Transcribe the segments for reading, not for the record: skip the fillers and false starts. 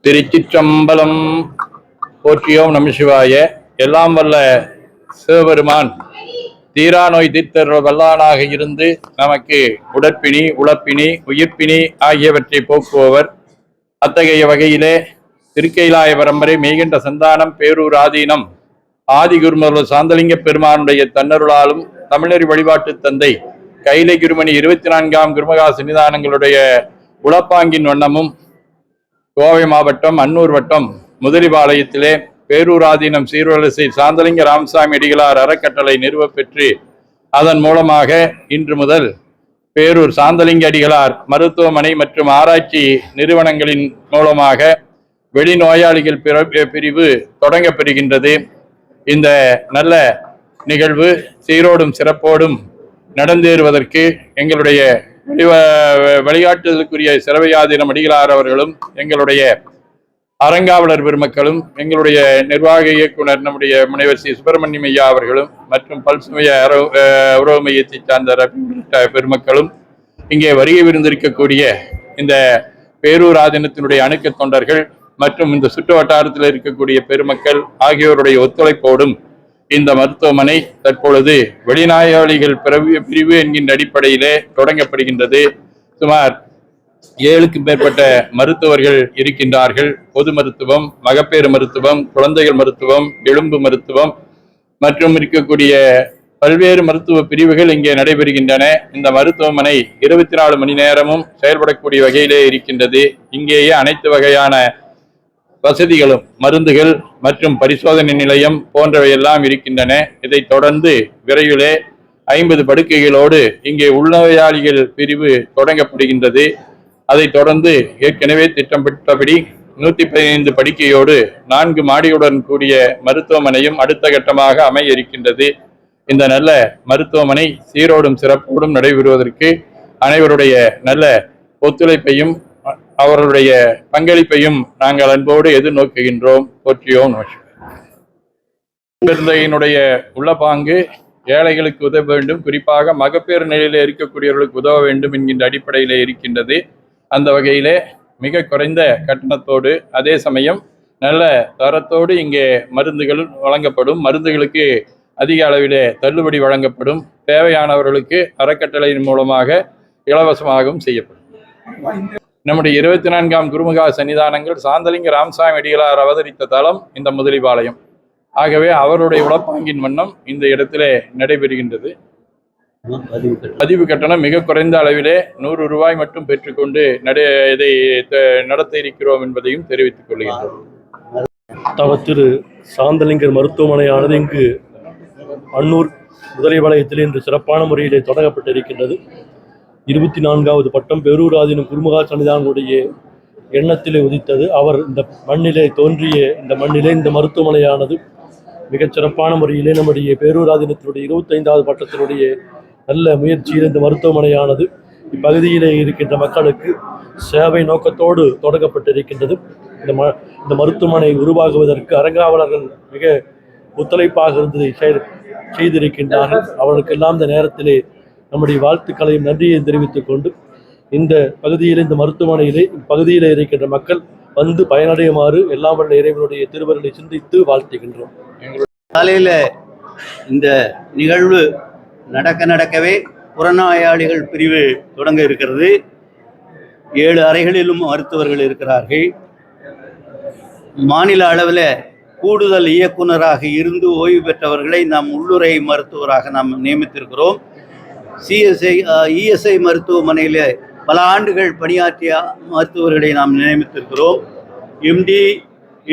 திருச்சிற்றம்பலம். போற்றியோம் நம சிவாய. எல்லாம் வல்ல சிவபெருமான் தீரா நோய் தீர்த்தர் வல்லானாக இருந்து நமக்கு உடற்பிணி, உழப்பினி, உயிர்ப்பினி ஆகியவற்றை போக்குபவர். அத்தகைய வகையிலே திருக்கைலாய பரம்பரை மெய்கின்ற சந்தானம் பேரூர் ஆதீனம் ஆதிகுருமருள் சாந்தலிங்க பெருமானுடைய தன்னருளாலும் தமிழறி வழிபாட்டு தந்தை கைலை குருமணி 24ஆம் குருமகா சன்னிதானங்களுடைய உளப்பாங்கின் வண்ணமும் கோவை மாவட்டம் அன்னூர் வட்டம் முதலிபாளையத்திலே பேரூராதீனம் சீர்வரிசை சாந்தலிங்க ராமசாமி அடிகளார் அறக்கட்டளை நிறுவப்பெற்று அதன் மூலமாக இன்று முதல் பேரூர் சாந்தலிங்க அடிகளார் மருத்துவமனை மற்றும் ஆராய்ச்சி நிறுவனங்களின் மூலமாக வெளிநோயாளிகள் பிரிவு தொடங்கப்பெறுகின்றது. இந்த நல்ல நிகழ்வு சீரோடும் சிறப்போடும் நடந்தேறுவதற்கு எங்களுடைய வழிகாட்டுதலுக்குரிய சிறவையாதீனம் அடிகளார் அவர்களும், எங்களுடைய அறங்காவலர் பெருமக்களும், எங்களுடைய நிர்வாக இயக்குனர் நம்முடைய முனைவர் சி சுப்பிரமணியம் ஐயா அவர்களும் மற்றும் பல்சமய உறவு மையத்தை சார்ந்த பெருமக்களும், இங்கே வருகை விருந்திருக்கக்கூடிய இந்த பேரூர் ஆதீனத்தினுடைய அணுக்க தொண்டர்கள் மற்றும் இந்த சுற்று வட்டாரத்தில் இருக்கக்கூடிய பெருமக்கள் ஆகியோருடைய ஒத்துழைப்போடும் இந்த மருத்துவமனை தற்பொழுது வெளிநோயாளிகள் பிரிவு என்கின்ற அடிப்படையிலே தொடங்கப்படுகின்றது. சுமார் 7க்கும் மேற்பட்ட மருத்துவர்கள் இருக்கின்றார்கள். பொது மருத்துவம், மகப்பேறு மருத்துவம், குழந்தைகள் மருத்துவம், எலும்பு மருத்துவம் மற்றும் இருக்கக்கூடிய பல்வேறு மருத்துவ பிரிவுகள் இங்கே நடைபெறுகின்றன. இந்த மருத்துவமனை 24 மணி நேரமும் செயல்படக்கூடிய வகையிலே இருக்கின்றது. இங்கேயே அனைத்து வகையான வசதிகளும், மருந்துகள் மற்றும் பரிசோதனை நிலையம் போன்றவையெல்லாம் இருக்கின்றன. இதை தொடர்ந்து விரைவிலே 50 படுக்கைகளோடு இங்கே உள்நோயாளிகள் பிரிவு தொடங்கப்படுகின்றது. அதை தொடர்ந்து ஏற்கனவே திட்டமிட்டபடி 115 படுக்கையோடு 4 மாடியுடன் கூடிய மருத்துவமனையும் அடுத்த கட்டமாக அமைய இருக்கின்றது. இந்த நல்ல மருத்துவமனை சீரோடும் சிறப்போடும் நடைபெறுவதற்கு அனைவருடைய நல்ல ஒத்துழைப்பையும் அவர்களுடைய பங்களிப்பையும் நாங்கள் அன்போடு எதிர்நோக்குகின்றோம். போற்றியோம் நமச்சிவாய. உள்ளபாங்கு ஏழைகளுக்கு உதவ வேண்டும், குறிப்பாக மகப்பேறு நிலையிலே இருக்கக்கூடியவர்களுக்கு உதவ வேண்டும் என்கின்ற அடிப்படையிலே இருக்கின்றது. அந்த வகையிலே மிக குறைந்த கட்டணத்தோடு அதே சமயம் நல்ல தரத்தோடு இங்கே மருந்துகள் வழங்கப்படும். மருந்துகளுக்கு அதிக அளவிலே தள்ளுபடி வழங்கப்படும். தேவையானவர்களுக்கு அறக்கட்டளையின் மூலமாக இலவசமாகவும் செய்யப்படும். நம்முடைய 24ஆம் குருமுகா சன்னிதானங்கள் சாந்தலிங்க ராமசாமி அடிகளார் அவதரித்த தலம் இந்த முதலிபாளையம். ஆகவே அவருடைய உளப்பாங்கின் வண்ணம் இந்த இடத்திலே நடைபெறுகின்றது. பதிவு கட்டணம் மிக குறைந்த அளவிலே 100 ரூபாய் மட்டும் பெற்றுக்கொண்டு இதை நடத்த இருக்கிறோம் என்பதையும் தெரிவித்துக் கொள்கின்றோம். திரு சாந்தலிங்கர் மருத்துவமனையானது இங்கு அன்னூர் முதலிபாளையத்தில் இன்று சிறப்பான முறையிலே தொடங்கப்பட்டிருக்கின்றது. 24வது பட்டம் பேரூராதீனம் குருமுகா சன்னிதானங்களுடைய எண்ணத்திலே உதித்தது. அவர் இந்த மண்ணிலே தோன்றிய இந்த மண்ணிலே இந்த மருத்துவமனையானது மிகச் சிறப்பான முறையிலே நம்முடைய பேரூராதீனத்தினுடைய 25வது பட்டத்தினுடைய நல்ல முயற்சியில் இந்த மருத்துவமனையானது இப்பகுதியிலே இருக்கின்ற மக்களுக்கு சேவை நோக்கத்தோடு தொடங்கப்பட்டிருக்கின்றது. இந்த மருத்துவமனை உருவாகுவதற்கு அறங்காவலர்கள் மிக ஒத்துழைப்பாக இருந்ததை செய்திருக்கின்றார்கள். அவர்களுக்கெல்லாம் இந்த நேரத்திலே நம்முடைய வாழ்த்துக்களையும் நன்றியையும் தெரிவித்துக் கொண்டு இந்த பகுதியில் இந்த மருத்துவமனையிலே இப்பகுதியில் இருக்கின்ற மக்கள் வந்து பயனடையுமாறு எல்லாம் வல்ல இறைவனுடைய திருவருளை சிந்தித்து வாழ்த்துகின்றோம். காலையில் இந்த நிகழ்வு நடக்கவே புறநோயாளிகள் பிரிவு தொடங்க இருக்கிறது. 7 அறைகளிலும் மருத்துவர்கள் இருக்கிறார்கள். மாநில அளவில் கூடுதல் இயக்குநராக இருந்து ஓய்வு பெற்றவர்களை நாம் உள்ளுறை மருத்துவராக நாம் நியமித்திருக்கிறோம். இஎஸ்ஐ மருத்துவமனையில் பல ஆண்டுகள் பணியாற்றிய மருத்துவர்களை நாம் நியமித்திருக்கிறோம்.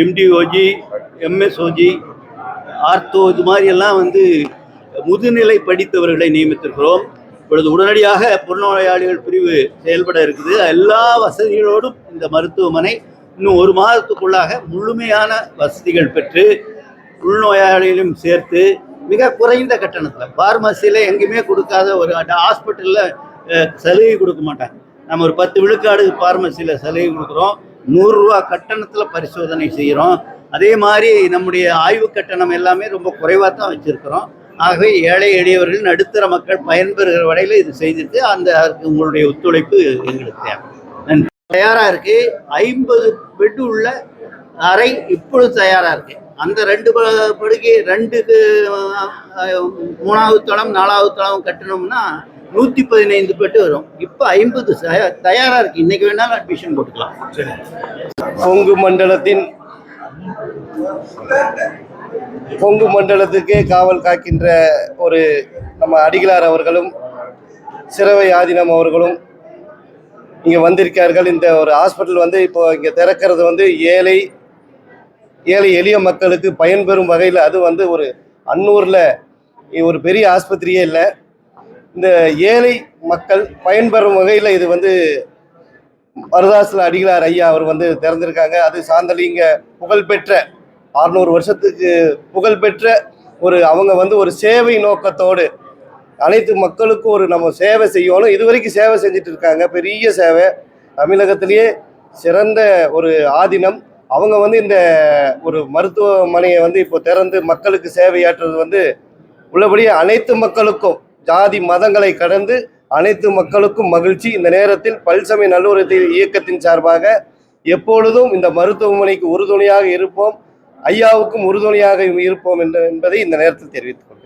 எம்டிஓஜி, எம்எஸ்ஓஜி, ஆர்த்தோ இது மாதிரியெல்லாம் முதுநிலை படித்தவர்களை நியமித்திருக்கிறோம். இப்பொழுது உடனடியாக புறநோயாளிகள் பிரிவு செயல்பட இருக்குது. எல்லா வசதிகளோடும் இந்த மருத்துவமனை இன்னும் 1 மாதத்துக்குள்ளாக முழுமையான வசதிகள் பெற்று உள்நோயாளிகளும் சேர்த்து மிக குறைந்த கட்டணத்தில், பார்மசியில் எங்கேயுமே கொடுக்காத ஒரு ஹாஸ்பிட்டலில் சலுகை கொடுக்க மாட்டாங்க. நம்ம ஒரு 10 விழுக்காடு பார்மசியில் சலுகை கொடுக்குறோம். 100 ரூபா கட்டணத்தில் பரிசோதனை செய்கிறோம். அதே மாதிரி நம்முடைய ஆய்வு கட்டணம் எல்லாமே ரொம்ப குறைவாக தான் வச்சுருக்கிறோம். ஆகவே ஏழை எளியவர்கள், நடுத்தர மக்கள் பயன்பெறுகிற வரையில் இது செய்துட்டு உங்களுடைய ஒத்துழைப்பு எங்களுக்கு தேவை. நன்றி. தயாராக இருக்கு. 50 பெட் உள்ள அறை இப்பொழுது தயாராக இருக்கு. அந்த 2 படுக்கை 2க்கு 3வது தளம் 4வது தளம் கட்டணும்னா 115 பெட்டு வரும். இப்போ 50 தயாராக இருக்கு. இன்னைக்கு வேணாலும் அட்மிஷன் போட்டுக்கலாம். கொங்கு மண்டலத்துக்கே காவல் காக்கின்ற ஒரு நம்ம அடிகளார் அவர்களும் சிறவை ஆதீனம் அவர்களும் இங்கே வந்திருக்கார்கள். இந்த ஒரு ஹாஸ்பிட்டல் வந்து இப்போ இங்கே திறக்கிறது வந்து ஏழை எளிய மக்களுக்கு பயன்பெறும் வகையில், அது வந்து ஒரு அன்னூரில் ஒரு பெரிய ஆஸ்பத்திரியே இல்லை, இந்த ஏழை மக்கள் பயன்பெறும் வகையில் இது வந்து மருதாசல அடிகளார் ஐயா அவர் வந்து திறந்திருக்காங்க. அது சாந்தலிங்க புகழ்பெற்ற 600 வருஷத்துக்கு புகழ்பெற்ற அவங்க வந்து ஒரு சேவை நோக்கத்தோடு அனைத்து மக்களுக்கும் ஒரு நம்ம சேவை செய்யணும். இதுவரைக்கும் சேவை செஞ்சுட்டு இருக்காங்க. பெரிய சேவை, தமிழகத்திலேயே சிறந்த ஒரு ஆதீனம். அவங்க வந்து இந்த ஒரு மருத்துவமனையை வந்து இப்போ திறந்து மக்களுக்கு சேவையாற்றுறது வந்து உள்ளபடியே அனைத்து மக்களுக்கும், ஜாதி மதங்களை கடந்து அனைத்து மக்களுக்கும் மகிழ்ச்சி. இந்த நேரத்தில் பல்சமய நல்லுறவு இயக்கத்தின் சார்பாக எப்பொழுதும் இந்த மருத்துவமனைக்கு உறுதுணையாக இருப்போம், ஐயாவுக்கும் உறுதுணையாக இருப்போம் என்பதை இந்த நேரத்தில் தெரிவித்துக் கொள்கிறேன்.